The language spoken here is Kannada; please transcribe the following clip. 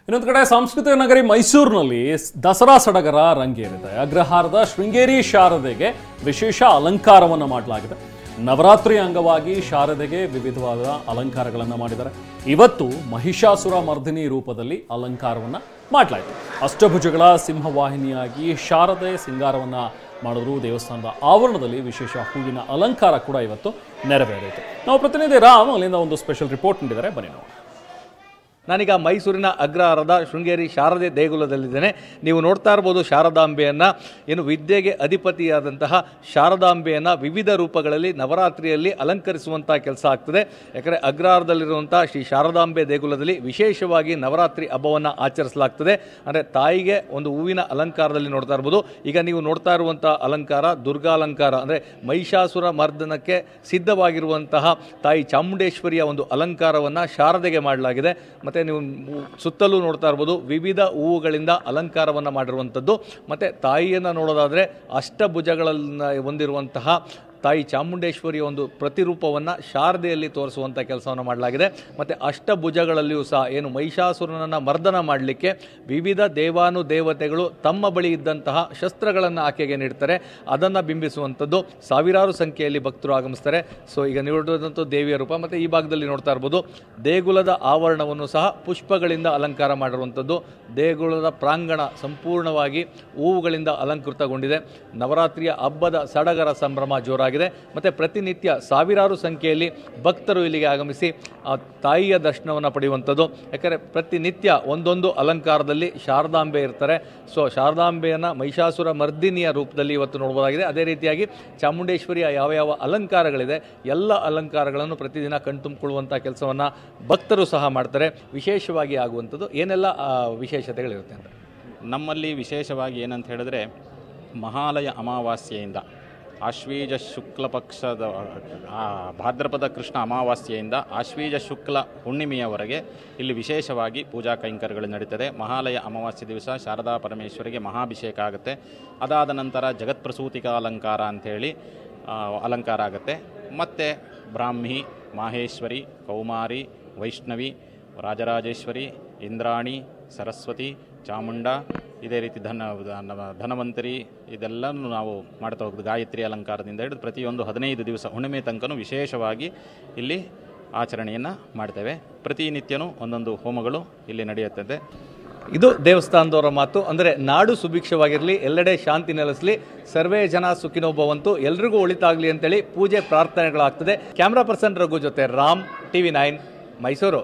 ಇನ್ನೊಂದು ಕಡೆ ಸಾಂಸ್ಕೃತಿಕ ನಗರಿ ಮೈಸೂರಿನಲ್ಲಿ ದಸರಾ ಸಡಗರ ರಂಗೇರಿದೆ. ಅಗ್ರಹಾರದ ಶೃಂಗೇರಿ ಶಾರದೆಗೆ ವಿಶೇಷ ಅಲಂಕಾರವನ್ನು ಮಾಡಲಾಗಿದೆ. ನವರಾತ್ರಿ ಅಂಗವಾಗಿ ಶಾರದೆಗೆ ವಿವಿಧವಾದ ಅಲಂಕಾರಗಳನ್ನು ಮಾಡಿದ್ದಾರೆ. ಇವತ್ತು ಮಹಿಷಾಸುರ ಮರ್ದಿನಿ ರೂಪದಲ್ಲಿ ಅಲಂಕಾರವನ್ನು ಮಾಡಲಾಯಿತು. ಅಷ್ಟಭುಜಗಳ ಸಿಂಹವಾಹಿನಿಯಾಗಿ ಶಾರದೆ ಸಿಂಗಾರವನ್ನು ಮಾಡಿದ್ರು. ದೇವಸ್ಥಾನದ ಆವರಣದಲ್ಲಿ ವಿಶೇಷ ಹೂವಿನ ಅಲಂಕಾರ ಕೂಡ ಇವತ್ತು ನೆರವೇರಿತು. ನಾವು ಪ್ರತಿನಿಧಿ ರಾಮ್ ಅಲ್ಲಿಂದ ಒಂದು ಸ್ಪೆಷಲ್ ರಿಪೋರ್ಟ್ ನೀಡಿದ್ದಾರೆ, ಬನ್ನಿ ನೋಡಿ. ನಾನೀಗ ಮೈಸೂರಿನ ಅಗ್ರಹಾರದ ಶೃಂಗೇರಿ ಶಾರದೆ ದೇಗುಲದಲ್ಲಿದ್ದೇನೆ. ನೀವು ನೋಡ್ತಾ ಇರ್ಬೋದು ಶಾರದಾಂಬೆಯನ್ನು, ಏನು ವಿದ್ಯೆಗೆ ಅಧಿಪತಿಯಾದಂತಹ ಶಾರದಾಂಬೆಯನ್ನು ವಿವಿಧ ರೂಪಗಳಲ್ಲಿ ನವರಾತ್ರಿಯಲ್ಲಿ ಅಲಂಕರಿಸುವಂಥ ಕೆಲಸ ಆಗ್ತದೆ. ಯಾಕಂದರೆ ಅಗ್ರಹಾರದಲ್ಲಿರುವಂಥ ಶ್ರೀ ಶಾರದಾಂಬೆ ದೇಗುಲದಲ್ಲಿ ವಿಶೇಷವಾಗಿ ನವರಾತ್ರಿ ಹಬ್ಬವನ್ನು ಆಚರಿಸಲಾಗ್ತದೆ. ಅಂದರೆ ತಾಯಿಗೆ ಒಂದು ಹೂವಿನ ಅಲಂಕಾರದಲ್ಲಿ ನೋಡ್ತಾ ಇರ್ಬೋದು. ಈಗ ನೀವು ನೋಡ್ತಾ ಇರುವಂಥ ಅಲಂಕಾರ ದುರ್ಗಾಲಂಕಾರ, ಅಂದರೆ ಮಹಿಷಾಸುರ ಮರ್ದನಕ್ಕೆ ಸಿದ್ಧವಾಗಿರುವಂತಹ ತಾಯಿ ಚಾಮುಂಡೇಶ್ವರಿಯ ಒಂದು ಅಲಂಕಾರವನ್ನು ಶಾರದೆಗೆ ಮಾಡಲಾಗಿದೆ. ಮತ್ತು ನೀವು ಸುತ್ತಲೂ ನೋಡ್ತಾ ಇರ್ಬೋದು ವಿವಿಧ ಹೂವುಗಳಿಂದ ಅಲಂಕಾರವನ್ನು ಮಾಡಿರುವಂಥದ್ದು. ಮತ್ತು ತಾಯಿಯನ್ನು ನೋಡೋದಾದರೆ ಅಷ್ಟಭುಜಗಳನ್ನು ಹೊಂದಿರುವಂತಹ ತಾಯಿ ಚಾಮುಂಡೇಶ್ವರಿಯ ಒಂದು ಪ್ರತಿರೂಪವನ್ನು ಶಾರದೆಯಲ್ಲಿ ತೋರಿಸುವಂಥ ಕೆಲಸವನ್ನು ಮಾಡಲಾಗಿದೆ. ಮತ್ತು ಅಷ್ಟಭುಜಗಳಲ್ಲಿಯೂ ಸಹ ಏನು ಮಹಿಷಾಸುರನನ್ನು ಮರ್ದನ ಮಾಡಲಿಕ್ಕೆ ವಿವಿಧ ದೇವಾನುದೇವತೆಗಳು ತಮ್ಮ ಬಳಿ ಇದ್ದಂತಹ ಶಸ್ತ್ರಗಳನ್ನು ಆಕೆಗೆ ನೀಡ್ತಾರೆ. ಅದನ್ನು ಬಿಂಬಿಸುವಂಥದ್ದು. ಸಾವಿರಾರು ಸಂಖ್ಯೆಯಲ್ಲಿ ಭಕ್ತರು ಆಗಮಿಸ್ತಾರೆ. ಸೊ ಈಗ ನೋಡುವಂಥ ದೇವಿಯ ರೂಪ. ಮತ್ತು ಈ ಭಾಗದಲ್ಲಿ ನೋಡ್ತಾ ಇರ್ಬೋದು ದೇಗುಲದ ಆವರಣವನ್ನು ಸಹ ಪುಷ್ಪಗಳಿಂದ ಅಲಂಕಾರ ಮಾಡಿರುವಂಥದ್ದು. ದೇಗುಲದ ಪ್ರಾಂಗಣ ಸಂಪೂರ್ಣವಾಗಿ ಹೂವುಗಳಿಂದ ಅಲಂಕೃತಗೊಂಡಿದೆ. ನವರಾತ್ರಿಯ ಹಬ್ಬದ ಸಡಗರ ಸಂಭ್ರಮ ಜೋರಾಗಿದೆ. ಮತ್ತು ಪ್ರತಿನಿತ್ಯ ಸಾವಿರಾರು ಸಂಖ್ಯೆಯಲ್ಲಿ ಭಕ್ತರು ಇಲ್ಲಿಗೆ ಆಗಮಿಸಿ ಆ ತಾಯಿಯ ದರ್ಶನವನ್ನು ಪಡೆಯುವಂಥದ್ದು. ಯಾಕಂದರೆ ಪ್ರತಿನಿತ್ಯ ಒಂದೊಂದು ಅಲಂಕಾರದಲ್ಲಿ ಶಾರದಾಂಬೆ ಇರ್ತಾರೆ. ಸೊ ಶಾರದಾಂಬೆಯನ್ನು ಮಹಿಷಾಸುರ ಮರ್ದಿನಿಯ ರೂಪದಲ್ಲಿ ಇವತ್ತು ನೋಡ್ಬೋದಾಗಿದೆ. ಅದೇ ರೀತಿಯಾಗಿ ಚಾಮುಂಡೇಶ್ವರಿಯ ಯಾವ ಅಲಂಕಾರಗಳಿದೆ ಎಲ್ಲ ಅಲಂಕಾರಗಳನ್ನು ಪ್ರತಿದಿನ ಕಣ್ತುಂಬಿಕೊಳ್ಳುವಂಥ ಕೆಲಸವನ್ನು ಭಕ್ತರು ಸಹ ಮಾಡ್ತಾರೆ. ವಿಶೇಷವಾಗಿ ಆಗುವಂಥದ್ದು ಏನೆಲ್ಲ ವಿಶೇಷತೆಗಳಿರುತ್ತೆ ಅಂತ ನಮ್ಮಲ್ಲಿ ವಿಶೇಷವಾಗಿ ಏನಂತ ಹೇಳಿದ್ರೆ, ಮಹಾಲಯ ಅಮಾವಾಸ್ಯೆಯಿಂದ ಆಶ್ವೀಜ ಶುಕ್ಲ ಪಕ್ಷದ ಭಾದ್ರಪದ ಕೃಷ್ಣ ಅಮಾವಾಸ್ಯೆಯಿಂದ ಆಶ್ವೀಜ ಶುಕ್ಲ ಹುಣ್ಣಿಮೆಯವರೆಗೆ ಇಲ್ಲಿ ವಿಶೇಷವಾಗಿ ಪೂಜಾ ಕೈಂಕರ್ಯಗಳು ನಡೀತದೆ. ಮಹಾಲಯ ಅಮಾವಾಸ್ಯೆ ದಿವಸ ಶಾರದಾ ಪರಮೇಶ್ವರಿಗೆ ಮಹಾಭಿಷೇಕ ಆಗುತ್ತೆ. ಅದಾದ ನಂತರ ಜಗತ್ಪ್ರಸೂತಿಕಾ ಅಲಂಕಾರ ಅಂಥೇಳಿ ಅಲಂಕಾರ ಆಗುತ್ತೆ. ಮತ್ತು ಬ್ರಾಹ್ಮಿ, ಮಾಹೇಶ್ವರಿ, ಕೌಮಾರಿ, ವೈಷ್ಣವಿ, ರಾಜರಾಜೇಶ್ವರಿ, ಇಂದ್ರಾಣಿ, ಸರಸ್ವತಿ, ಚಾಮುಂಡ, ಇದೇ ರೀತಿ ಧನವಂತರಿ ಇದೆಲ್ಲನೂ ನಾವು ಮಾಡ್ತಾ ಹೋಗ್ತೀವಿ. ಗಾಯತ್ರಿ ಅಲಂಕಾರದಿಂದ ಹಿಡಿದು ಪ್ರತಿಯೊಂದು 15 ದಿವಸ ಹುಣ್ಣಿಮೆ ತನಕನೂ ವಿಶೇಷವಾಗಿ ಇಲ್ಲಿ ಆಚರಣೆಯನ್ನು ಮಾಡ್ತೇವೆ. ಪ್ರತಿನಿತ್ಯನೂ ಒಂದೊಂದು ಹೋಮಗಳು ಇಲ್ಲಿ ನಡೆಯುತ್ತದೆ. ಇದು ದೇವಸ್ಥಾನದವರ ಮಾತು. ಅಂದರೆ ನಾಡು ಸುಭಿಕ್ಷವಾಗಿರಲಿ, ಎಲ್ಲೆಡೆ ಶಾಂತಿ ನೆಲೆಸಲಿ, ಸರ್ವೇ ಜನ ಸುಖಿನೋ ಭವಂತು, ಎಲ್ರಿಗೂ ಒಳಿತಾಗಲಿ ಅಂತೇಳಿ ಪೂಜೆ ಪ್ರಾರ್ಥನೆಗಳಾಗ್ತದೆ. ಕ್ಯಾಮ್ರಾ ಪರ್ಸನ್ ರಘು ಜೊತೆ ರಾಮ್, TV9 ಮೈಸೂರು.